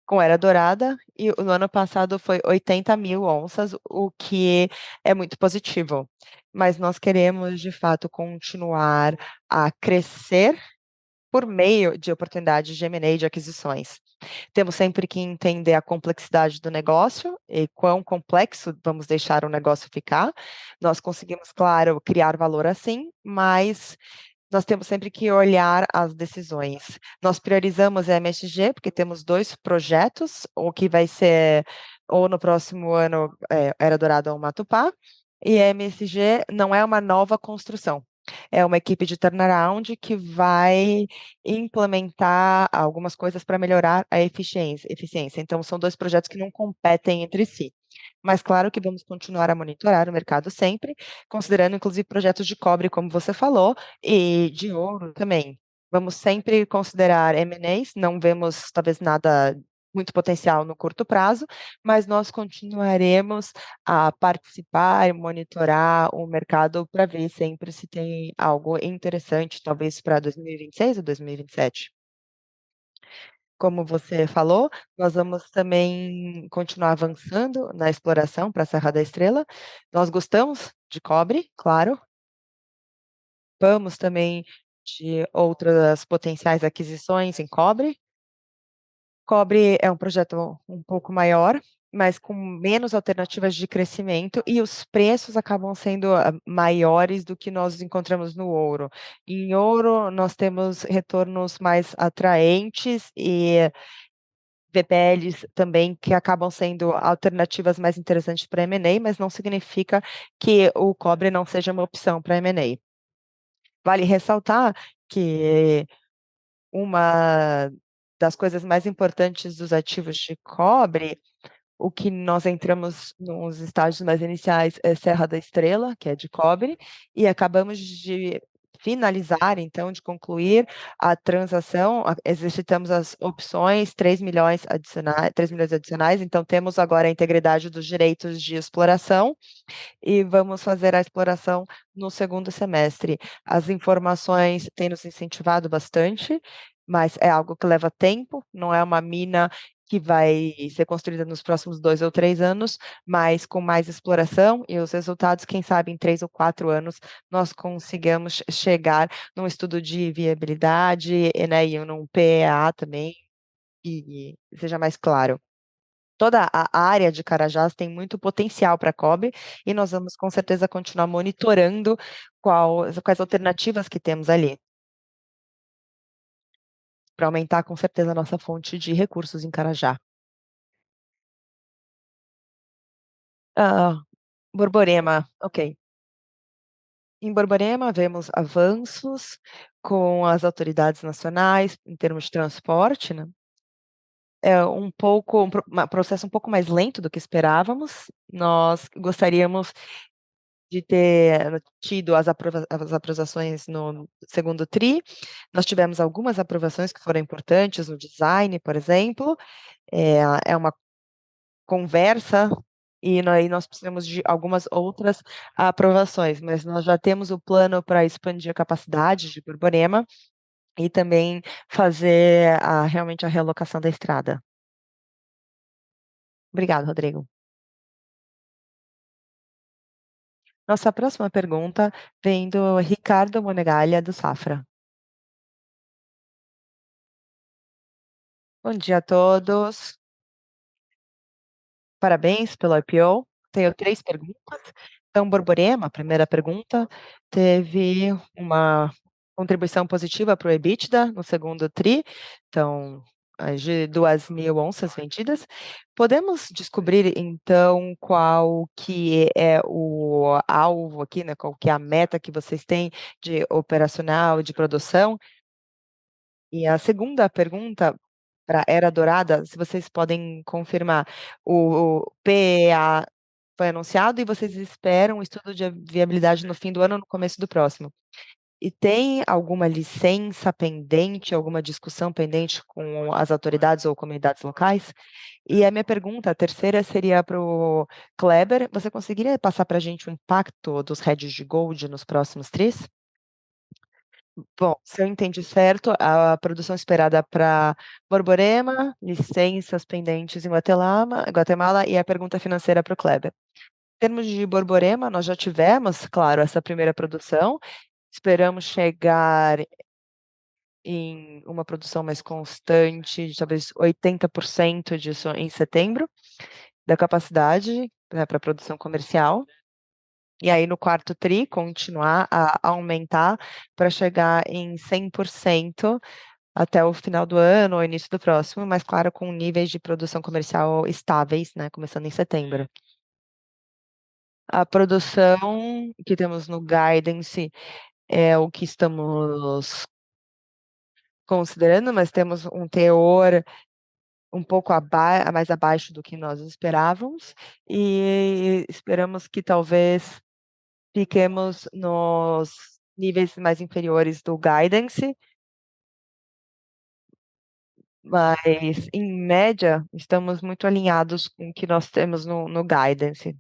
com Era Dourada, e no ano passado foi 80.000 onças, o que é muito positivo. Mas nós queremos, de fato, continuar a crescer por meio de oportunidades de M&A, de aquisições. Temos sempre que entender a complexidade do negócio e quão complexo vamos deixar o negócio ficar. Nós conseguimos, claro, criar valor assim, mas nós temos sempre que olhar as decisões. Nós priorizamos a MSG, porque temos 2 projetos, o que vai ser ou no próximo ano, Era Dourada ou Matupá, e a MSG não é uma nova construção, é uma equipe de turnaround que vai implementar algumas coisas para melhorar a eficiência. Então são 2 projetos que não competem entre si. Mas claro que vamos continuar a monitorar o mercado sempre, considerando inclusive projetos de cobre, como você falou, e de ouro também. Vamos sempre considerar M&As, não vemos talvez nada muito potencial no curto prazo, mas nós continuaremos a participar e monitorar o mercado para ver sempre se tem algo interessante, talvez para 2026 ou 2027. Como você falou, nós vamos também continuar avançando na exploração para a Serra da Estrela. Nós gostamos de cobre, claro, vamos também de outras potenciais aquisições em cobre. Cobre é um projeto um pouco maior, mas com menos alternativas de crescimento e os preços acabam sendo, maiores do que nós encontramos no ouro. Em ouro, nós temos retornos mais atraentes e VPLs também que acabam sendo alternativas mais interessantes para M&A, mas não significa que o cobre não seja uma opção para M&A. Vale ressaltar que uma das coisas mais importantes dos ativos de cobre, o que nós entramos nos estágios mais iniciais é Serra da Estrela, que é de cobre, e acabamos de finalizar, então, de concluir a transação, exercitamos as opções, 3 milhões adicionais, então temos agora a integridade dos direitos de exploração, e vamos fazer a exploração no segundo semestre. As informações têm nos incentivado bastante, mas é algo que leva tempo, não é uma mina que vai ser construída nos próximos 2 ou 3 anos, mas com mais exploração e os resultados, quem sabe em 3 ou 4 anos, nós consigamos chegar num estudo de viabilidade, né, e num PEA também, e seja mais claro. Toda a área de Carajás tem muito potencial para cobre e nós vamos com certeza continuar monitorando quais alternativas que temos ali, para aumentar com certeza a nossa fonte de recursos em Carajá. Ah, Borborema, ok. Em Borborema, vemos avanços com as autoridades nacionais em termos de transporte, né. É um processo um pouco mais lento do que esperávamos. Nós gostaríamos de ter tido as aprovações no segundo tri. Nós tivemos algumas aprovações que foram importantes no design, por exemplo, é uma conversa, e aí nós precisamos de algumas outras aprovações, mas nós já temos o plano para expandir a capacidade de Borborema e também fazer realmente a realocação da estrada. Obrigado, Rodrigo. Nossa próxima pergunta vem do Ricardo Monegalha, do Safra. Bom dia a todos. Parabéns pelo IPO. Tenho 3 perguntas. Então, Borborema, a primeira pergunta, teve uma contribuição positiva para o EBITDA no segundo tri, então, de 2.000 onças vendidas. Podemos descobrir, então, qual que é o alvo aqui, né, qual que é a meta que vocês têm de operacional, de produção? E a segunda pergunta, para Era Dourada, se vocês podem confirmar, o PEA foi anunciado e vocês esperam o estudo de viabilidade no fim do ano ou no começo do próximo. E tem alguma licença pendente, alguma discussão pendente com as autoridades ou comunidades locais? E a minha pergunta, a terceira, seria para o Kleber: você conseguiria passar para a gente o impacto dos hedges de gold nos próximos tris? Bom, se eu entendi certo, a produção esperada para Borborema, licenças pendentes em Guatemala e a pergunta financeira para o Kleber. Em termos de Borborema, nós já tivemos, claro, essa primeira produção, esperamos chegar em uma produção mais constante, de talvez 80% disso em setembro, da capacidade, né, para produção comercial. E aí no quarto tri, continuar a aumentar para chegar em 100% até o final do ano ou início do próximo, mas claro, com níveis de produção comercial estáveis, né, começando em setembro. A produção que temos no guidance é o que estamos considerando, mas temos um teor um pouco mais abaixo do que nós esperávamos, e esperamos que talvez fiquemos nos níveis mais inferiores do guidance, mas em média estamos muito alinhados com o que nós temos no guidance.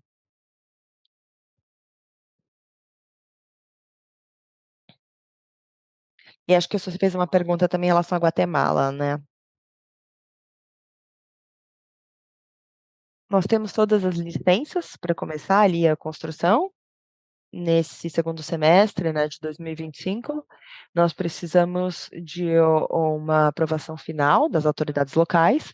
E acho que você fez uma pergunta também em relação à Guatemala, né? Nós temos todas as licenças para começar ali a construção. Nesse segundo semestre, né, de 2025, nós precisamos de uma aprovação final das autoridades locais,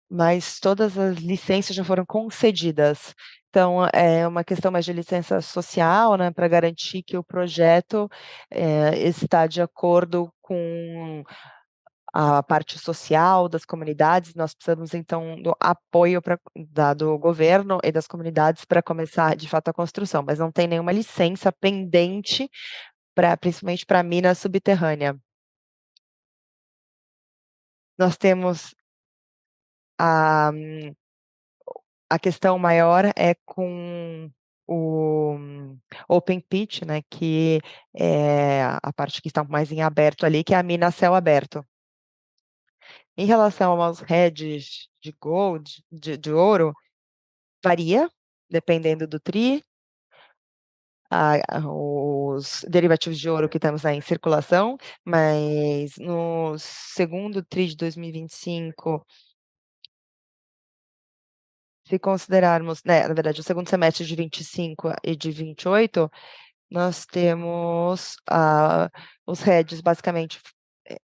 mas todas as licenças já foram concedidas. Então, é uma questão mais de licença social, né, para garantir que o projeto está de acordo com a parte social das comunidades. Nós precisamos, então, do apoio do governo e das comunidades para começar, de fato, a construção, mas não tem nenhuma licença pendente, principalmente para a mina subterrânea. Nós temos a, a questão maior é com o Open Pit, né, que é a parte que está mais em aberto ali, que é a mina a céu aberto. Em relação aos hedges de gold, de ouro, varia, dependendo do TRI. Os derivativos de ouro que temos aí em circulação, mas no segundo TRI de 2025, se considerarmos, né, na verdade, o segundo semestre de 25 e de 28, nós temos os hedges basicamente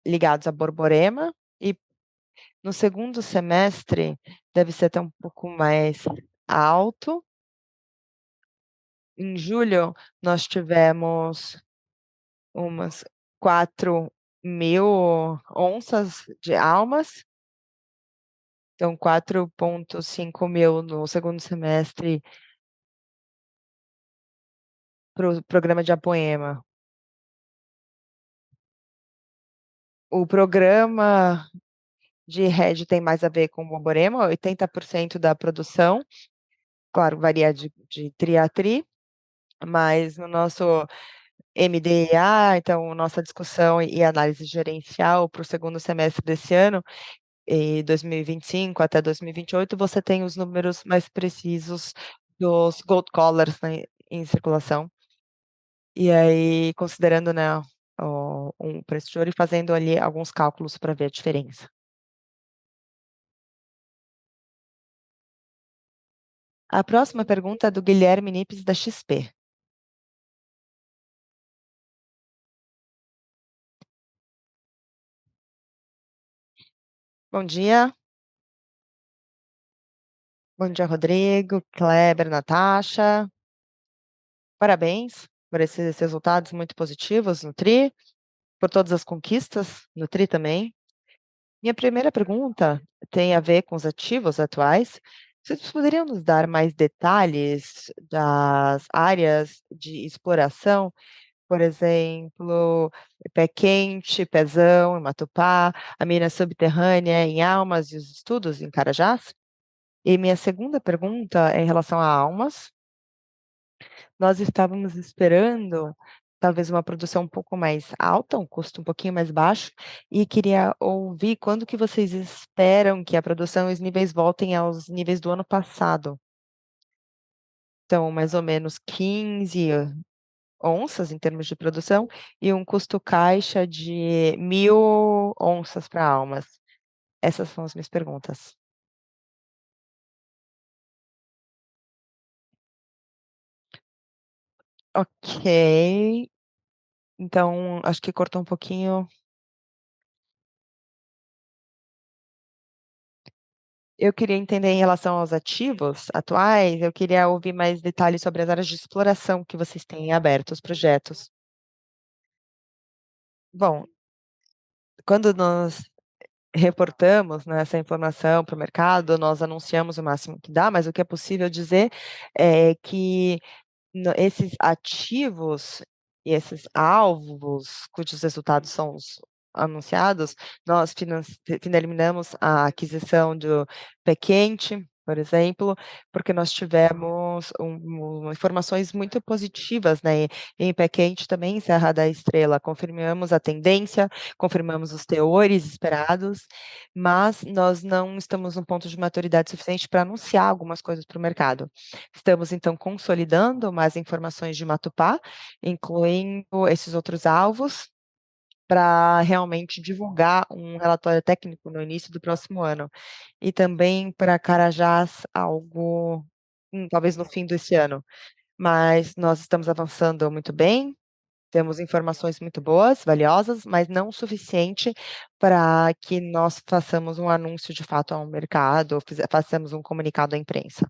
ligados a Borborema, e no segundo semestre deve ser até um pouco mais alto. Em julho, nós tivemos umas 4.000 onças de almas, então 4,5 mil no segundo semestre para o programa de Apoema. O programa de RED tem mais a ver com o Borborema, 80% da produção, claro, varia de tri a tri, mas no nosso MDA, então nossa discussão e análise gerencial para o segundo semestre desse ano, e 2025 até 2028, você tem os números mais precisos dos gold collars, né, em circulação. E aí, considerando, né, um preço de ouro e fazendo ali alguns cálculos para ver a diferença. A próxima pergunta é do Guilherme Nipes, da XP. Bom dia. Bom dia, Rodrigo, Kleber, Natasha. Parabéns por esses resultados muito positivos no TRI, por todas as conquistas no TRI também. Minha primeira pergunta tem a ver com os ativos atuais. Vocês poderiam nos dar mais detalhes das áreas de exploração? Por exemplo, Pé Quente, Pezão, em Matupá, a mina subterrânea em Almas e os estudos em Carajás? E minha segunda pergunta é em relação a Almas. Nós estávamos esperando talvez uma produção um pouco mais alta, um custo um pouquinho mais baixo, e queria ouvir quando que vocês esperam que a produção e os níveis voltem aos níveis do ano passado. Então, mais ou menos 15 onças em termos de produção e um custo caixa de 1.000 onças para Almas. Essas são as minhas perguntas. Ok. Então, acho que cortou um pouquinho. Eu queria entender em relação aos ativos atuais, eu queria ouvir mais detalhes sobre as áreas de exploração que vocês têm abertos, projetos. Bom, quando nós reportamos, né, essa informação para o mercado, nós anunciamos o máximo que dá, mas o que é possível dizer é que esses ativos e esses alvos, cujos resultados são os anunciados, nós finalizamos a aquisição do Pé Quente, por exemplo, porque nós tivemos informações muito positivas, né, em Pé Quente também, em Serra da Estrela, confirmamos a tendência, confirmamos os teores esperados, mas nós não estamos no ponto de maturidade suficiente para anunciar algumas coisas para o mercado. Estamos, então, consolidando mais informações de Matupá, incluindo esses outros alvos, para realmente divulgar um relatório técnico no início do próximo ano. E também para Carajás, algo, talvez no fim desse ano. Mas nós estamos avançando muito bem, temos informações muito boas, valiosas, mas não o suficiente para que nós façamos um anúncio de fato ao mercado, ou façamos um comunicado à imprensa.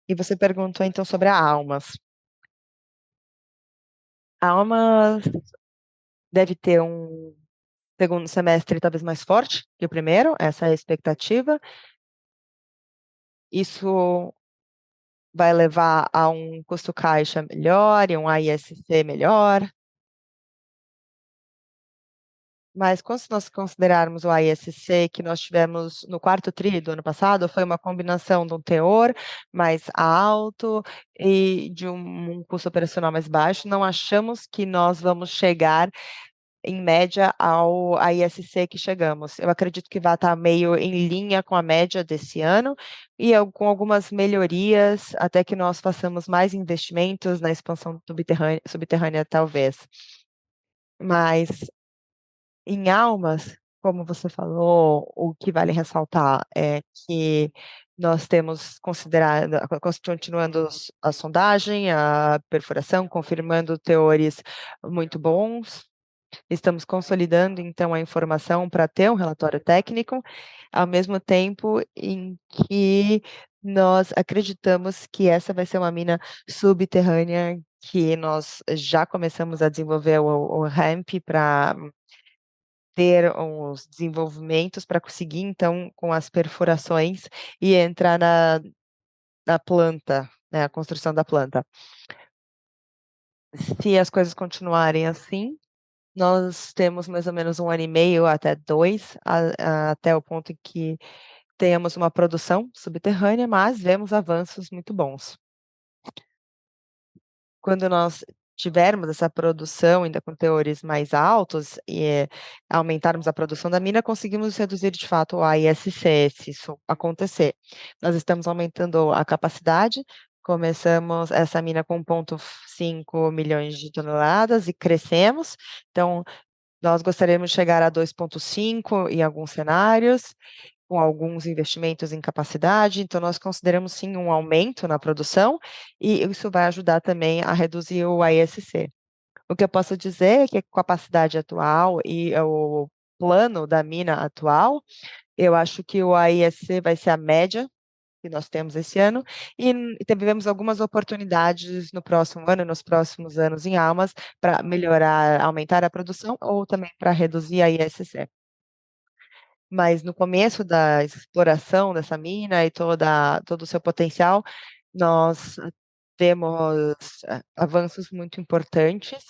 E você perguntou então sobre a Almas. A Almas deve ter um segundo semestre talvez mais forte que o primeiro, essa é a expectativa. Isso vai levar a um custo caixa melhor e um AISC melhor. Mas quando nós considerarmos o AISC que nós tivemos no quarto tri do ano passado, foi uma combinação de um teor mais alto e de um custo operacional mais baixo, não achamos que nós vamos chegar, em média, ao AISC que chegamos. Eu acredito que vai estar meio em linha com a média desse ano e com algumas melhorias, até que nós façamos mais investimentos na expansão subterrânea talvez. Mas em Almas, como você falou, o que vale ressaltar é que nós temos considerado continuando a sondagem, a perfuração, confirmando teores muito bons. Estamos consolidando, então, a informação para ter um relatório técnico, ao mesmo tempo em que nós acreditamos que essa vai ser uma mina subterrânea que nós já começamos a desenvolver o ramp para ter os desenvolvimentos para conseguir, então, com as perfurações e entrar na planta, né, a construção da planta. Se as coisas continuarem assim, nós temos mais ou menos 1 ano e meio até 2, até o ponto em que tenhamos uma produção subterrânea, mas vemos avanços muito bons. Quando nós tivermos essa produção ainda com teores mais altos e aumentarmos a produção da mina, conseguimos reduzir de fato o AISC, se isso acontecer. Nós estamos aumentando a capacidade, começamos essa mina com 1,5 milhões de toneladas e crescemos, então nós gostaríamos de chegar a 2,5 em alguns cenários, com alguns investimentos em capacidade, então nós consideramos sim um aumento na produção, e isso vai ajudar também a reduzir o AISC. O que eu posso dizer é que a capacidade atual e o plano da mina atual, eu acho que o AISC vai ser a média que nós temos esse ano, e tivemos algumas oportunidades no próximo ano, nos próximos anos em Almas, para melhorar, aumentar a produção ou também para reduzir a ISC. Mas no começo da exploração dessa mina e todo o seu potencial, nós temos avanços muito importantes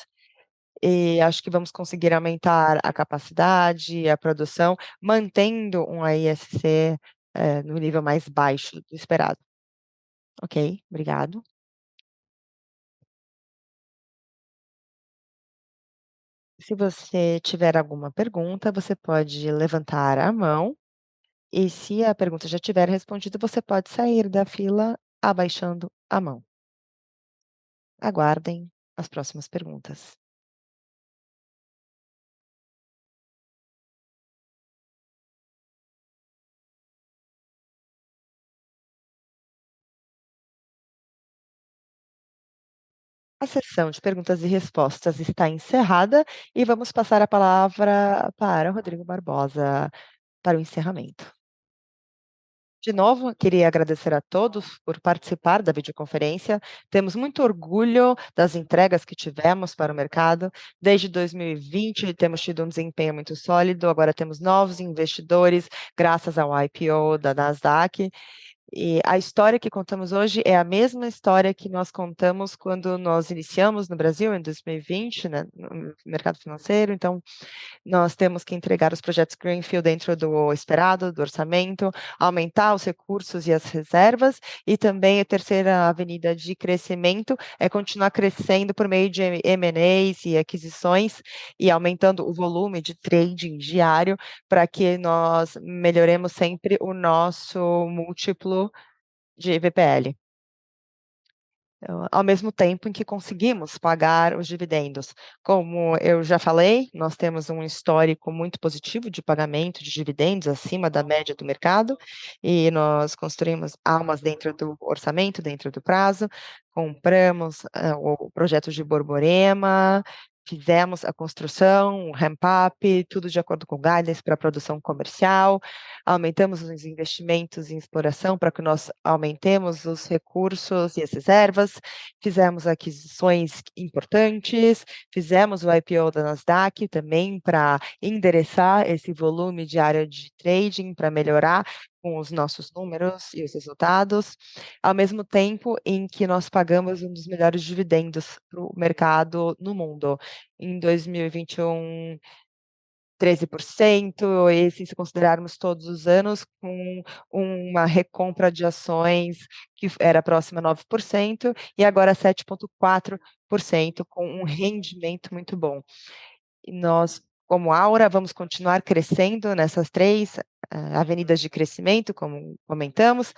e acho que vamos conseguir aumentar a capacidade, a produção, mantendo um AISC, no nível mais baixo do esperado. Ok, obrigado. Se você tiver alguma pergunta, você pode levantar a mão e se a pergunta já tiver respondido, você pode sair da fila abaixando a mão. Aguardem as próximas perguntas. A sessão de perguntas e respostas está encerrada e vamos passar a palavra para o Rodrigo Barbosa para o encerramento. De novo, queria agradecer a todos por participar da videoconferência. Temos muito orgulho das entregas que tivemos para o mercado. Desde 2020, temos tido um desempenho muito sólido. Agora temos novos investidores, graças ao IPO da Nasdaq. E a história que contamos hoje é a mesma história que nós contamos quando nós iniciamos no Brasil, em 2020, né, no mercado financeiro. Então, nós temos que entregar os projetos greenfield dentro do esperado, do orçamento, aumentar os recursos e as reservas, e também a terceira avenida de crescimento é continuar crescendo por meio de M&As e aquisições e aumentando o volume de trading diário para que nós melhoremos sempre o nosso múltiplo de VPL. Ao mesmo tempo em que conseguimos pagar os dividendos. Como eu já falei, nós temos um histórico muito positivo de pagamento de dividendos acima da média do mercado, e nós construímos almas dentro do orçamento, dentro do prazo, compramos, o projeto de Borborema, fizemos a construção, o ramp up, tudo de acordo com o guidance para a produção comercial, aumentamos os investimentos em exploração para que nós aumentemos os recursos e as reservas, fizemos aquisições importantes, fizemos o IPO da Nasdaq também para endereçar esse volume diário de trading, para melhorar com os nossos números e os resultados, ao mesmo tempo em que nós pagamos um dos melhores dividendos para o mercado no mundo. Em 2021, 13%, e se considerarmos todos os anos, com uma recompra de ações que era próxima a 9%, e agora 7,4%, com um rendimento muito bom. E nós, como Aura, vamos continuar crescendo nessas 3 avenidas de crescimento, como comentamos.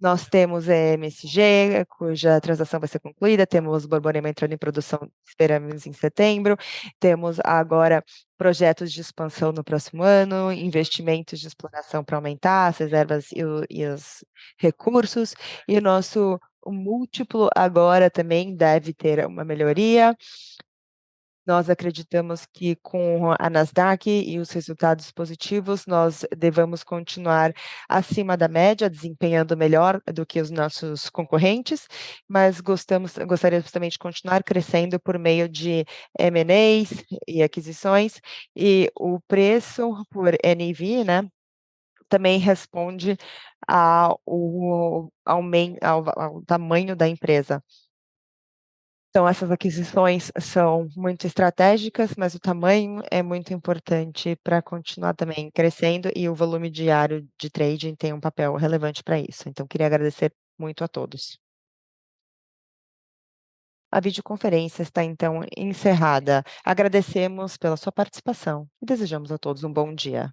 Nós temos a MSG, cuja transação vai ser concluída, temos Borborema entrando em produção, esperamos em setembro, temos agora projetos de expansão no próximo ano, investimentos de exploração para aumentar as reservas e os recursos, e o múltiplo agora também deve ter uma melhoria. Nós acreditamos que com a Nasdaq e os resultados positivos, nós devamos continuar acima da média, desempenhando melhor do que os nossos concorrentes, mas gostaríamos também de continuar crescendo por meio de M&As e aquisições, e o preço por NAV, né, também responde ao tamanho da empresa. Então, essas aquisições são muito estratégicas, mas o tamanho é muito importante para continuar também crescendo, e o volume diário de trading tem um papel relevante para isso. Então, queria agradecer muito a todos. A videoconferência está então encerrada. Agradecemos pela sua participação e desejamos a todos um bom dia.